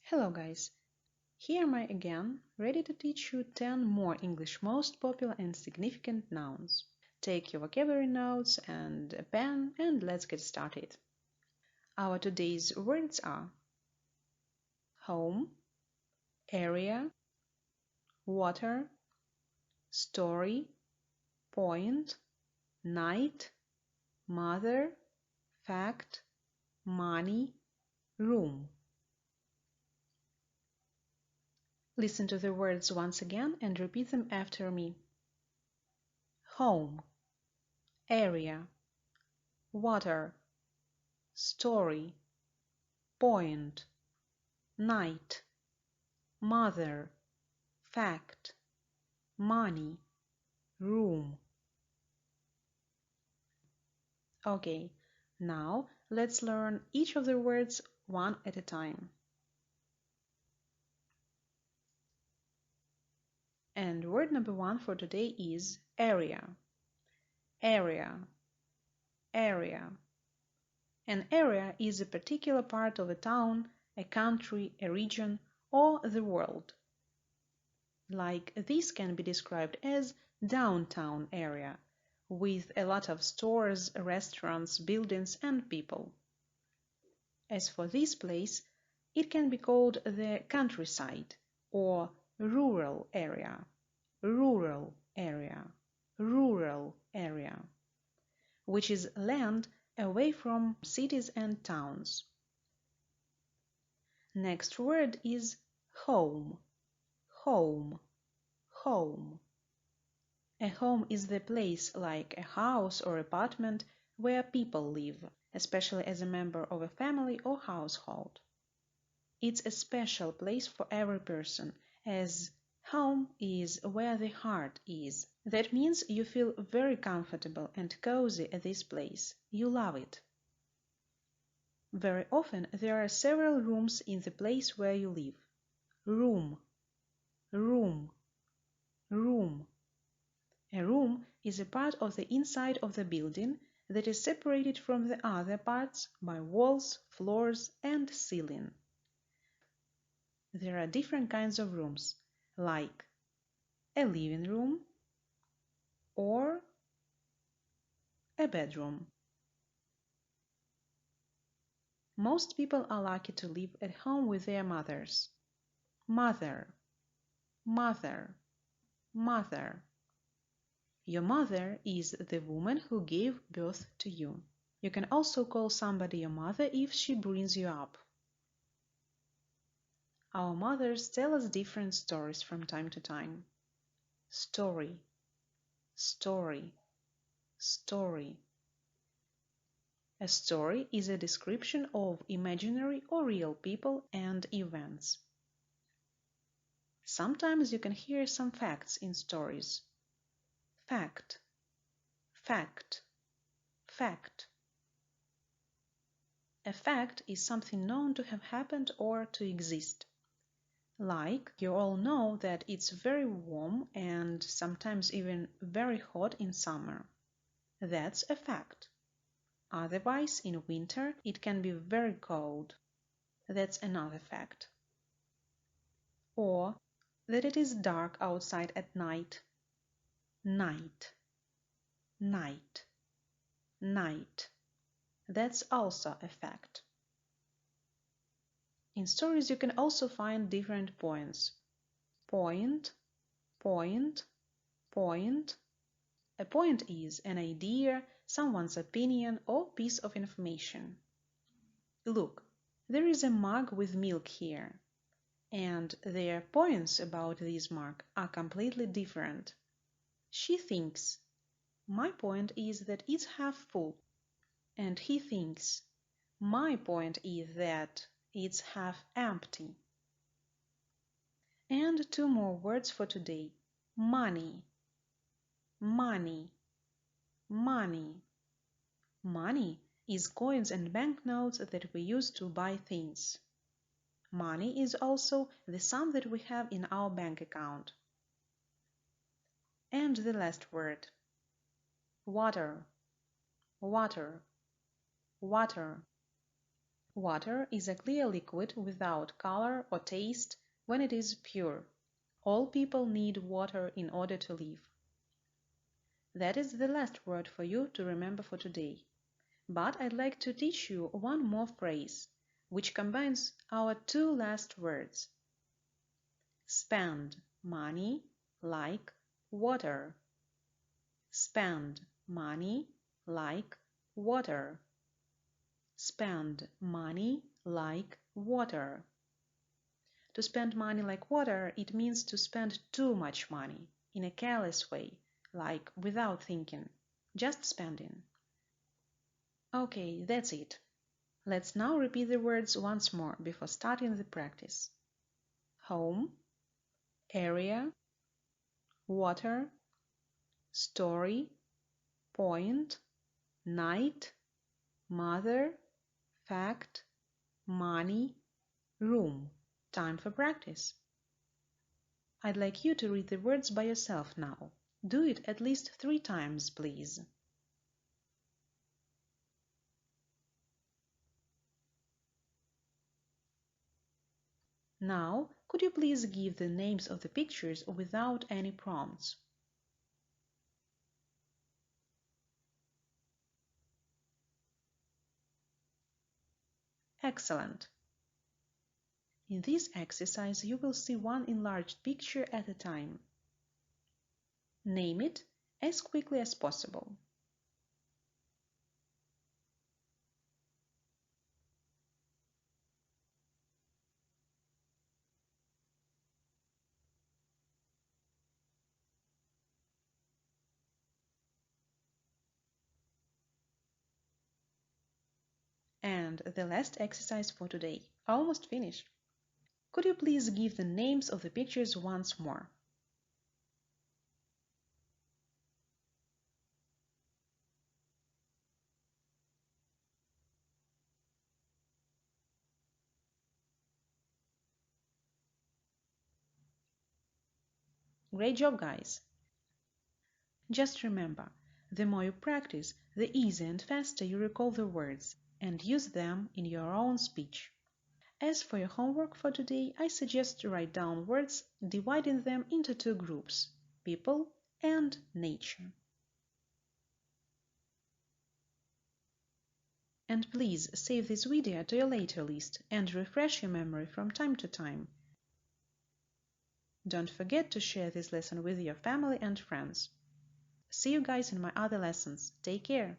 Hello guys, here am I again, ready to teach you 10 more English most popular and significant nouns. Take your vocabulary notes and a pen and let's get started. Our today's words are home, area, water, story, point, night, mother, fact, money, room. Listen to the words once again and repeat them after me. Home, area, water, story, point, night, mother, fact, money, room. Okay, now let's learn each of the words one at a time. And word number one for today is area. Area. Area. An area is a particular part of a town, a country, a region, or the world. Like this can be described as downtown area, with a lot of stores, restaurants, buildings, and people. As for this place, it can be called the countryside or rural area, rural area, rural area, which is land away from cities and towns. Next word is home, home, home. A home is the place like a house or apartment where people live, especially as a member of a family or household. It's a special place for every person, as home is where the heart is. That means you feel very comfortable and cozy at this place. You love it. Very often there are several rooms in the place where you live. Room, room, room. A room is a part of the inside of the building that is separated from the other parts by walls, floors, and ceiling. There are different kinds of rooms, like a living room or a bedroom. Most people are lucky to live at home with their mothers. Mother, mother, mother. Your mother is the woman who gave birth to you. You can also call somebody your mother if she brings you up. Our mothers tell us different stories from time to time. Story, story, story. A story is a description of imaginary or real people and events. Sometimes you can hear some facts in stories. Fact, fact, fact. A fact is something known to have happened or to exist. Like, you all know that it's very warm and sometimes even very hot in summer. That's a fact. Otherwise, in winter, it can be very cold. That's another fact. Or that it is dark outside at night. Night, night, night. That's also a fact. In stories you can also find different points. Point, point, point. A point is an idea, someone's opinion, or piece of information. Look, there is a mug with milk here, and their points about this mug are completely different. She thinks, my point is that it's half full, and he thinks, my point is that it's half empty. And two more words for today. Money, money, money. Money is coins and banknotes that we use to buy things. Money is also the sum that we have in our bank account. And the last word. Water, water, water. Water is a clear liquid without color or taste when it is pure. All people need water in order to live. That is the last word for you to remember for today. But I'd like to teach you one more phrase, which combines our two last words. Spend money like water. Spend money like water. Spend money like water. To spend money like water, it means to spend too much money in a careless way, like without thinking, just spending. Okay, that's it. Let's now repeat the words once more before starting the practice. Home, area, water, story, point, night, mother, fact, money, room. Time for practice. I'd like you to read the words by yourself now. Do it at least 3 times, please. Now, could you please give the names of the pictures without any prompts? Excellent. In this exercise, you will see one enlarged picture at a time. Name it as quickly as possible. And the last exercise for today. Almost finished. Could you please give the names of the pictures once more? Great job, guys! Just remember, the more you practice, the easier and faster you recall the words and use them in your own speech. As for your homework for today, I suggest to write down words dividing them into 2 groups, people and nature. And please save this video to your later list and refresh your memory from time to time. Don't forget to share this lesson with your family and friends. See you guys in my other lessons. Take care!